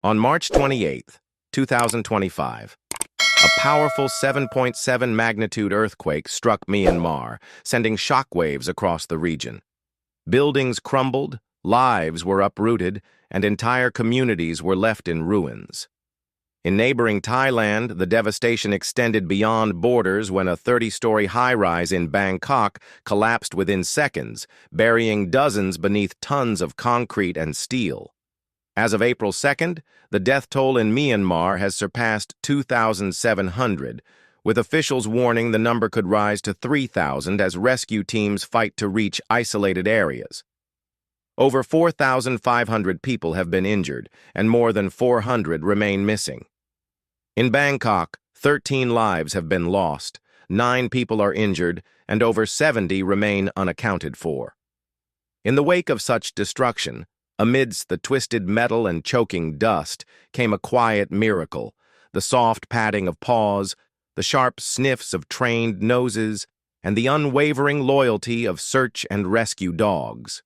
On March 28, 2025, a powerful 7.7 magnitude earthquake struck Myanmar, sending shockwaves across the region. Buildings crumbled, lives were uprooted, and entire communities were left in ruins. In neighboring Thailand, the devastation extended beyond borders when a 30-story high-rise in Bangkok collapsed within seconds, burying dozens beneath tons of concrete and steel. As of April 2nd, the death toll in Myanmar has surpassed 2,700, with officials warning the number could rise to 3,000 as rescue teams fight to reach isolated areas. Over 4,500 people have been injured, and more than 400 remain missing. In Bangkok, 13 lives have been lost, 9 people are injured, and over 70 remain unaccounted for. In the wake of such destruction, amidst the twisted metal and choking dust, came a quiet miracle: the soft patting of paws, the sharp sniffs of trained noses, and the unwavering loyalty of search and rescue dogs.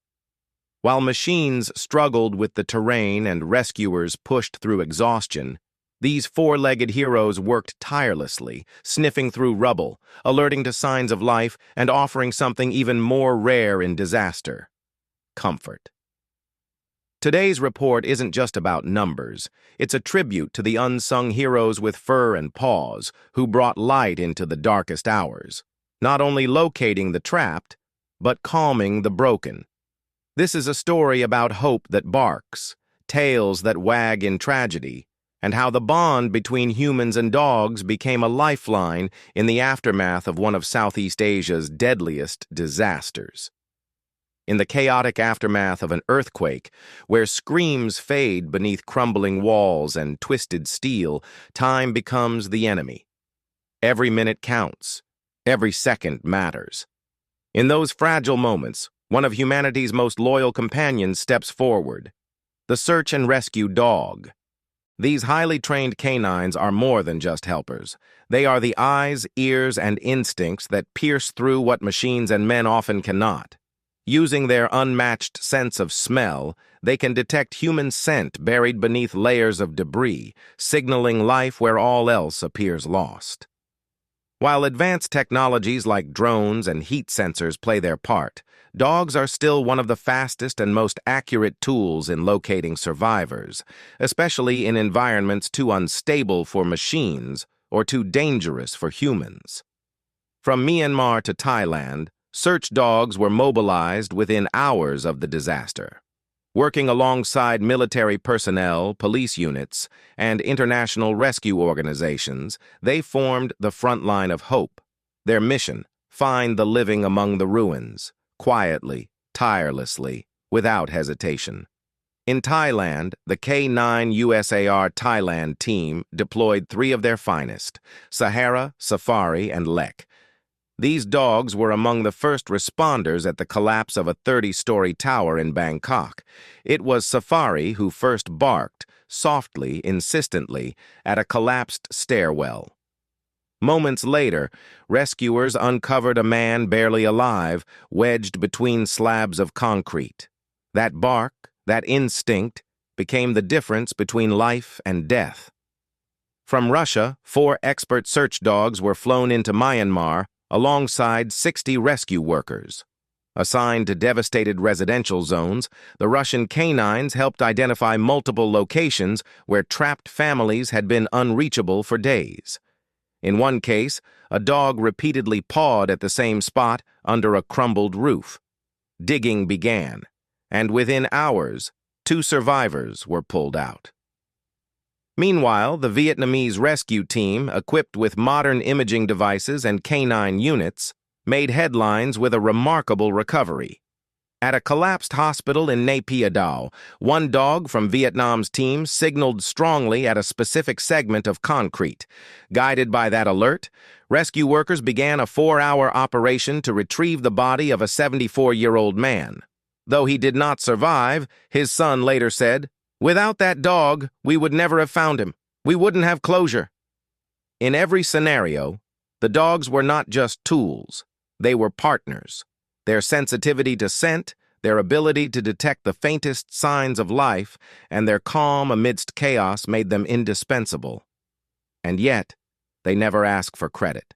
While machines struggled with the terrain and rescuers pushed through exhaustion, these four-legged heroes worked tirelessly, sniffing through rubble, alerting to signs of life, and offering something even more rare in disaster: comfort. Today's report isn't just about numbers. It's a tribute to the unsung heroes with fur and paws who brought light into the darkest hours, not only locating the trapped, but calming the broken. This is a story about hope that barks, tails that wag in tragedy, and how the bond between humans and dogs became a lifeline in the aftermath of one of Southeast Asia's deadliest disasters. In the chaotic aftermath of an earthquake, where screams fade beneath crumbling walls and twisted steel, time becomes the enemy. Every minute counts. Every second matters. In those fragile moments, one of humanity's most loyal companions steps forward: the search and rescue dog. These highly trained canines are more than just helpers. They are the eyes, ears, and instincts that pierce through what machines and men often cannot. Using their unmatched sense of smell, they can detect human scent buried beneath layers of debris, signaling life where all else appears lost. While advanced technologies like drones and heat sensors play their part, dogs are still one of the fastest and most accurate tools in locating survivors, especially in environments too unstable for machines or too dangerous for humans. From Myanmar to Thailand, search dogs were mobilized within hours of the disaster. Working alongside military personnel, police units, and international rescue organizations, they formed the front line of hope. Their mission: find the living among the ruins, quietly, tirelessly, without hesitation. In Thailand, the K9 USAR Thailand team deployed 3 of their finest: Sahara, Safari, and Lek. These dogs were among the first responders at the collapse of a 30-story tower in Bangkok. It was Safari who first barked, softly, insistently, at a collapsed stairwell. Moments later, rescuers uncovered a man barely alive, wedged between slabs of concrete. That bark, that instinct, became the difference between life and death. From Russia, 4 expert search dogs were flown into Myanmar, alongside 60 rescue workers. Assigned to devastated residential zones, the Russian canines helped identify multiple locations where trapped families had been unreachable for days. In one case, a dog repeatedly pawed at the same spot under a crumbled roof. Digging began, and within hours, 2 survivors were pulled out. Meanwhile, the Vietnamese rescue team, equipped with modern imaging devices and canine units, made headlines with a remarkable recovery. At a collapsed hospital in Nay Pyi Dao, one dog from Vietnam's team signaled strongly at a specific segment of concrete. Guided by that alert, rescue workers began a 4-hour operation to retrieve the body of a 74-year-old man. Though he did not survive, his son later said, "Without that dog, we would never have found him. We wouldn't have closure." In every scenario, the dogs were not just tools. They were partners. Their sensitivity to scent, Their ability to detect the faintest signs of life and their calm amidst chaos made them indispensable. And yet, they never ask for credit.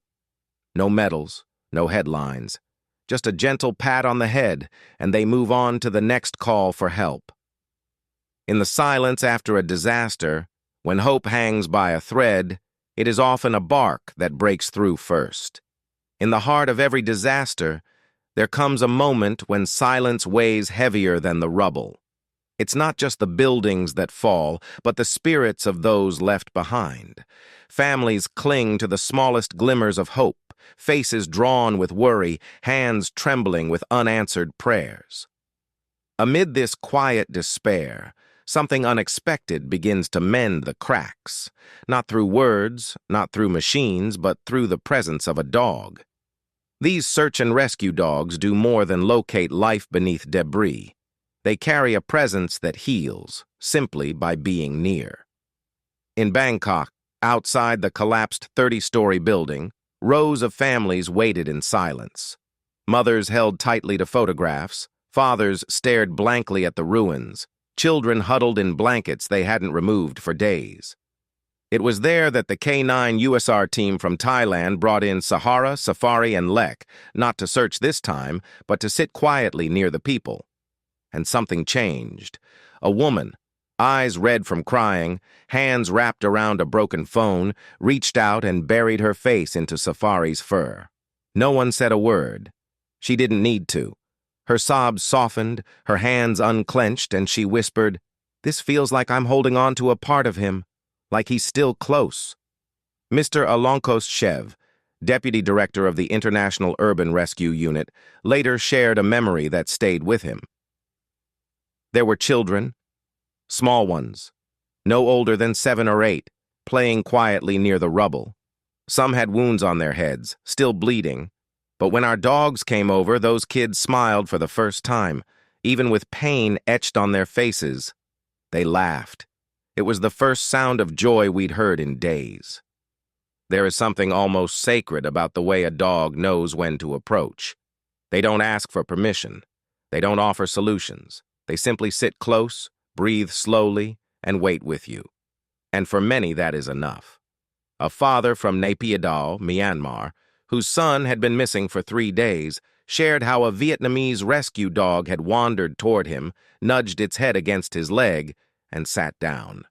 No medals, no headlines. Just a gentle pat on the head, and they move on to the next call for help. In the silence after a disaster, when hope hangs by a thread, it is often a bark that breaks through first. In the heart of every disaster, there comes a moment when silence weighs heavier than the rubble. It's not just the buildings that fall, but the spirits of those left behind. Families cling to the smallest glimmers of hope, faces drawn with worry, hands trembling with unanswered prayers. Amid this quiet despair, something unexpected begins to mend the cracks, not through words, not through machines, but through the presence of a dog. These search and rescue dogs do more than locate life beneath debris. They carry a presence that heals, simply by being near. In Bangkok, outside the collapsed 30-story building, rows of families waited in silence. Mothers held tightly to photographs, fathers stared blankly at the ruins, children huddled in blankets they hadn't removed for days. It was there that the K9 USR team from Thailand brought in Sahara, Safari, and Lek, not to search this time, but to sit quietly near the people. And something changed. A woman, eyes red from crying, hands wrapped around a broken phone, reached out and buried her face into Safari's fur. No one said a word. She didn't need to. Her sobs softened, her hands unclenched, and she whispered, "This feels like I'm holding on to a part of him. Like he's still close." Mr. Alonkos Shev, deputy director of the International Urban Rescue Unit, later shared a memory that stayed with him. There were children, small ones, no older than 7 or 8, playing quietly near the rubble. Some had wounds on their heads, still bleeding, but when our dogs came over, those kids smiled for the first time, even with pain etched on their faces. They laughed. It was the first sound of joy we'd heard in days. There is something almost sacred about the way a dog knows when to approach. They don't ask for permission. They don't offer solutions. They simply sit close, breathe slowly, and wait with you. And for many, that is enough. A father from Naypyidaw, Myanmar, whose son had been missing for 3 days, shared how a Vietnamese rescue dog had wandered toward him, nudged its head against his leg, and sat down.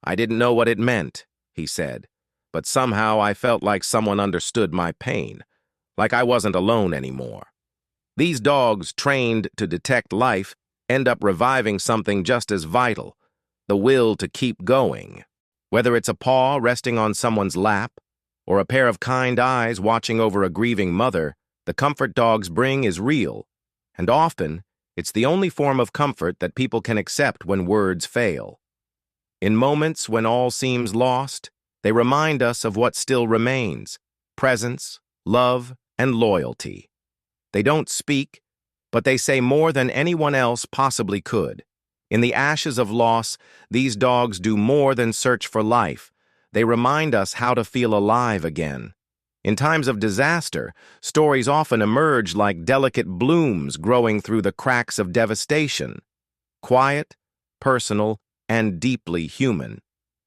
"I didn't know what it meant," he said, "but somehow I felt like someone understood my pain, like I wasn't alone anymore." These dogs, trained to detect life, end up reviving something just as vital, the will to keep going. Whether it's a paw resting on someone's lap, or a pair of kind eyes watching over a grieving mother, the comfort dogs bring is real, and often, it's the only form of comfort that people can accept when words fail. In moments when all seems lost, they remind us of what still remains: presence, love, and loyalty. They don't speak, but they say more than anyone else possibly could. In the ashes of loss, these dogs do more than search for life. They remind us how to feel alive again. In times of disaster, stories often emerge like delicate blooms growing through the cracks of devastation. Quiet, personal, and deeply human.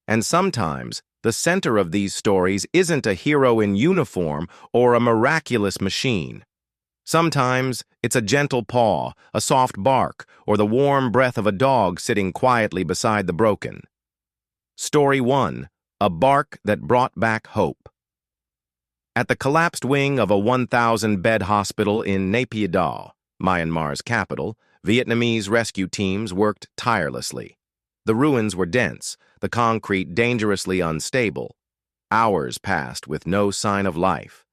And sometimes, the center of these stories isn't a hero in uniform or a miraculous machine. Sometimes, it's a gentle paw, a soft bark, or the warm breath of a dog sitting quietly beside the broken. Story 1. A bark that brought back hope. At the collapsed wing of a 1,000-bed hospital in Naypyidaw, Myanmar's capital, Vietnamese rescue teams worked tirelessly. The ruins were dense, the concrete dangerously unstable. Hours passed with no sign of life.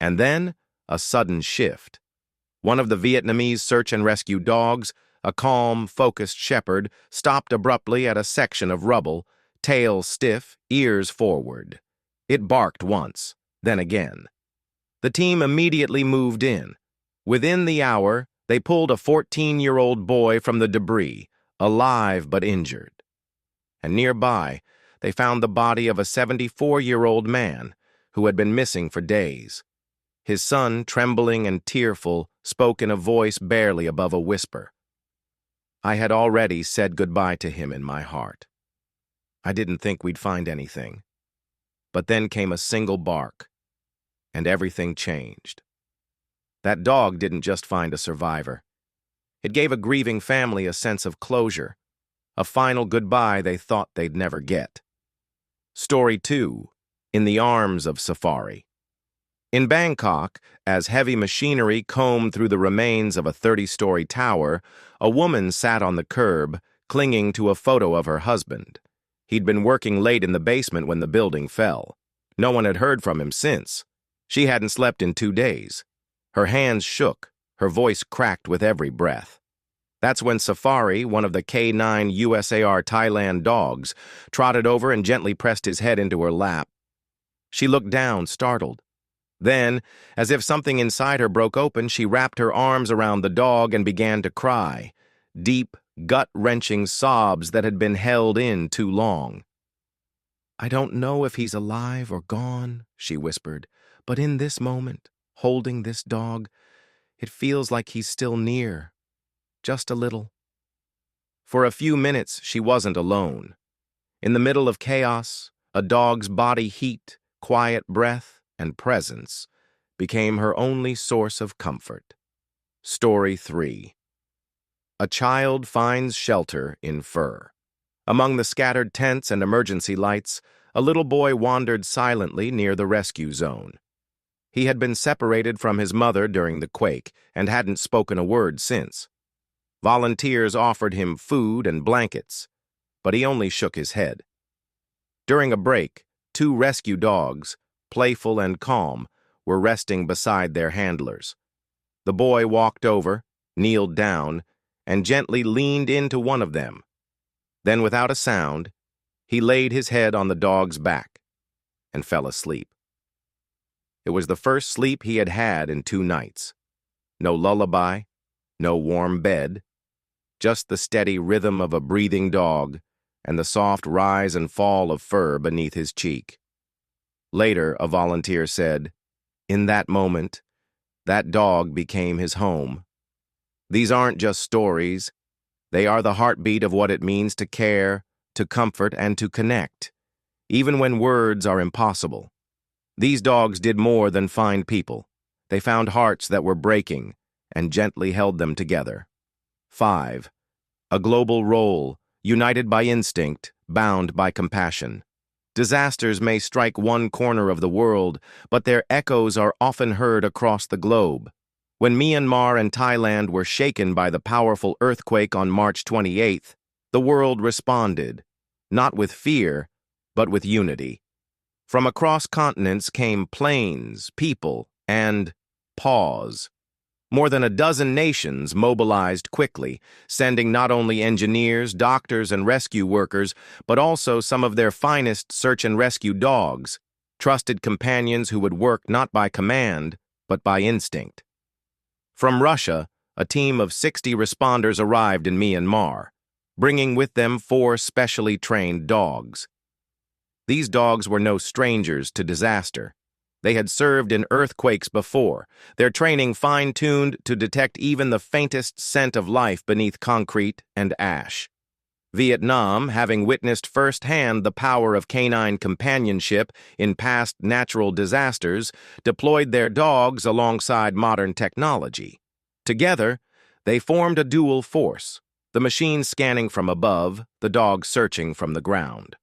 And then, a sudden shift. One of the Vietnamese search and rescue dogs, a calm, focused shepherd, stopped abruptly at a section of rubble, tail stiff, ears forward. It barked once, then again. The team immediately moved in. Within the hour, they pulled a 14-year-old boy from the debris, alive but injured. And nearby, they found the body of a 74-year-old man who had been missing for days. His son, trembling and tearful, spoke in a voice barely above a whisper. I had already said goodbye to him in my heart. I didn't think we'd find anything. But then came a single bark, and everything changed. That dog didn't just find a survivor. It gave a grieving family a sense of closure, a final goodbye they thought they'd never get. Story 2. In the Arms of Safari. In Bangkok, as heavy machinery combed through the remains of a 30-story tower, a woman sat on the curb, clinging to a photo of her husband. He'd been working late in the basement when the building fell. No one had heard from him since. She hadn't slept in 2 days. Her hands shook, her voice cracked with every breath. That's when Safari, one of the K9 USAR Thailand dogs, trotted over and gently pressed his head into her lap. She looked down, startled. Then, as if something inside her broke open, she wrapped her arms around the dog and began to cry, deep, gut-wrenching sobs that had been held in too long. I don't know if he's alive or gone, she whispered, but in this moment, holding this dog, it feels like he's still near, just a little. For a few minutes, she wasn't alone. In the middle of chaos, a dog's body heat, quiet breath, and presence became her only source of comfort. Story 3. A child finds shelter in fur. Among the scattered tents and emergency lights, a little boy wandered silently near the rescue zone. He had been separated from his mother during the quake and hadn't spoken a word since. Volunteers offered him food and blankets, but he only shook his head. During a break, 2 rescue dogs, playful and calm, were resting beside their handlers. The boy walked over, kneeled down, and gently leaned into one of them. Then, without a sound, he laid his head on the dog's back and fell asleep. It was the first sleep he had had in 2 nights. No lullaby, no warm bed, just the steady rhythm of a breathing dog and the soft rise and fall of fur beneath his cheek. Later, a volunteer said, in that moment, that dog became his home. These aren't just stories. They are the heartbeat of what it means to care, to comfort, and to connect, even when words are impossible. These dogs did more than find people. They found hearts that were breaking and gently held them together. 5. A global role, united by instinct, bound by compassion. Disasters may strike one corner of the world, but their echoes are often heard across the globe. When Myanmar and Thailand were shaken by the powerful earthquake on March 28th, the world responded, not with fear, but with unity. From across continents came planes, people, and pause. More than a dozen nations mobilized quickly, sending not only engineers, doctors, and rescue workers, but also some of their finest search and rescue dogs, trusted companions who would work not by command, but by instinct. From Russia, a team of 60 responders arrived in Myanmar, bringing with them 4 specially trained dogs. These dogs were no strangers to disaster. They had served in earthquakes before, their training fine-tuned to detect even the faintest scent of life beneath concrete and ash. Vietnam, having witnessed firsthand the power of canine companionship in past natural disasters, deployed their dogs alongside modern technology. Together, they formed a dual force, the machine scanning from above, the dogs searching from the ground.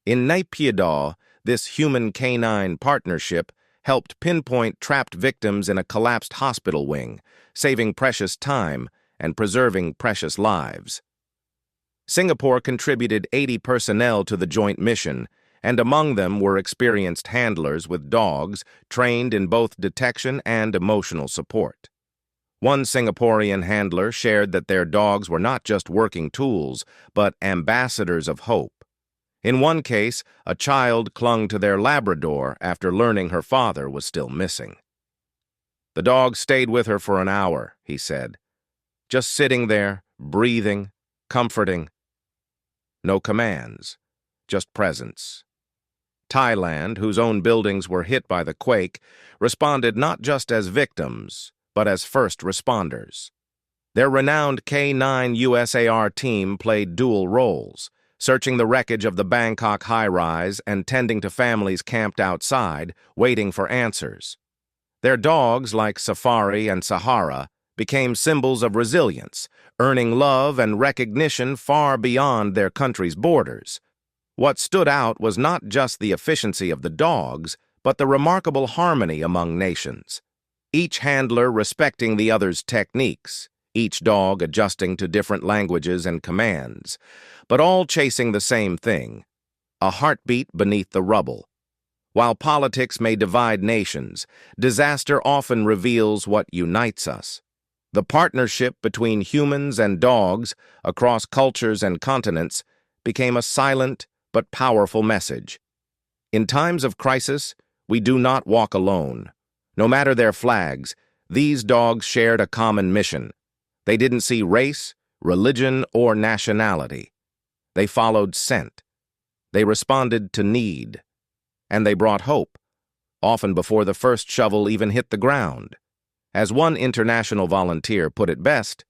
In Naypyidaw, this human-canine partnership helped pinpoint trapped victims in a collapsed hospital wing, saving precious time and preserving precious lives. Singapore contributed 80 personnel to the joint mission, and among them were experienced handlers with dogs trained in both detection and emotional support. One Singaporean handler shared that their dogs were not just working tools, but ambassadors of hope. In one case, a child clung to their Labrador after learning her father was still missing. The dog stayed with her for an hour, he said, just sitting there, breathing, comforting. No commands, just presence. Thailand, whose own buildings were hit by the quake, responded not just as victims, but as first responders. Their renowned K-9 USAR team played dual roles, searching the wreckage of the Bangkok high-rise and tending to families camped outside, waiting for answers. Their dogs, like Safari and Sahara, became symbols of resilience, earning love and recognition far beyond their country's borders. What stood out was not just the efficiency of the dogs, but the remarkable harmony among nations. Each handler respecting the other's techniques, each dog adjusting to different languages and commands, but all chasing the same thing: a heartbeat beneath the rubble. While politics may divide nations, disaster often reveals what unites us. The partnership between humans and dogs across cultures and continents became a silent but powerful message. In times of crisis, we do not walk alone. No matter their flags, these dogs shared a common mission. They didn't see race, religion, or nationality. They followed scent. They responded to need. And they brought hope, often before the first shovel even hit the ground. As one international volunteer put it best,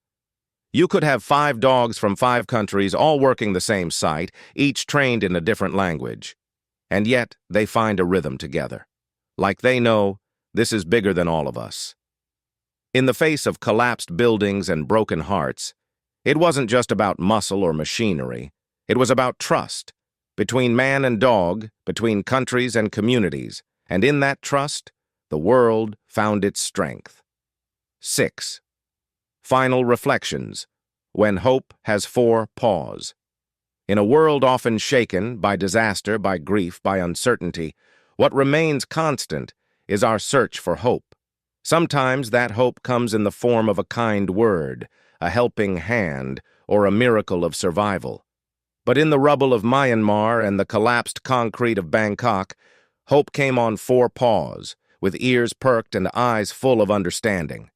"You could have 5 dogs from 5 countries all working the same site, each trained in a different language. And yet they find a rhythm together. Like they know, this is bigger than all of us." In the face of collapsed buildings and broken hearts, it wasn't just about muscle or machinery. It was about trust, between man and dog, between countries and communities, and in that trust, the world found its strength. 6. Final reflections, when hope has 4 paws. In a world often shaken by disaster, by grief, by uncertainty, what remains constant is our search for hope. Sometimes that hope comes in the form of a kind word, a helping hand, or a miracle of survival. But in the rubble of Myanmar and the collapsed concrete of Bangkok, hope came on 4 paws, with ears perked and eyes full of understanding.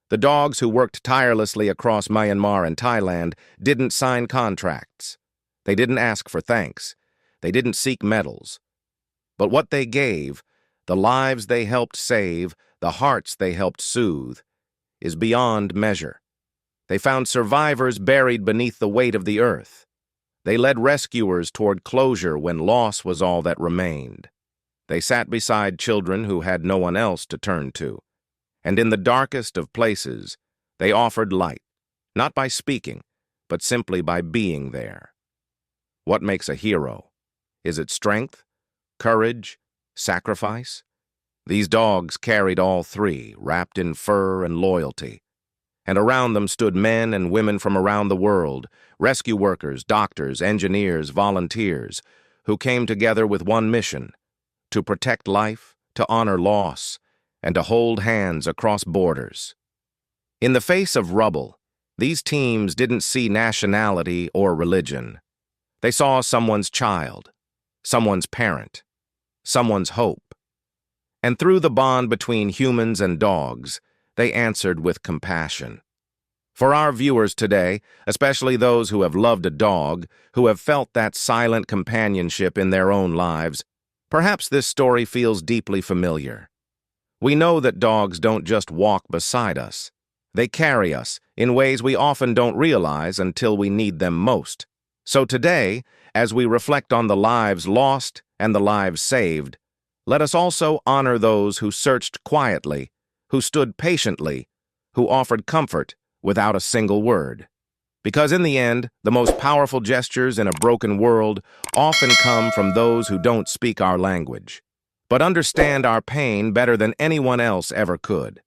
The dogs who worked tirelessly across Myanmar and Thailand didn't sign contracts. They didn't ask for thanks. They didn't seek medals. But what they gave, the lives they helped save, the hearts they helped soothe, is beyond measure. They found survivors buried beneath the weight of the earth. They led rescuers toward closure when loss was all that remained. They sat beside children who had no one else to turn to. And in the darkest of places, they offered light, not by speaking, but simply by being there. What makes a hero? Is it strength, courage, sacrifice? These dogs carried all 3, wrapped in fur and loyalty. And around them stood men and women from around the world, rescue workers, doctors, engineers, volunteers, who came together with one mission: to protect life, to honor loss, and to hold hands across borders. In the face of rubble, these teams didn't see nationality or religion. They saw someone's child, someone's parent, someone's hope. And through the bond between humans and dogs, they answered with compassion. For our viewers today, especially those who have loved a dog, who have felt that silent companionship in their own lives, perhaps this story feels deeply familiar. We know that dogs don't just walk beside us. They carry us in ways we often don't realize until we need them most. So today, as we reflect on the lives lost and the lives saved, let us also honor those who searched quietly, who stood patiently, who offered comfort without a single word. Because in the end, the most powerful gestures in a broken world often come from those who don't speak our language, but understand our pain better than anyone else ever could.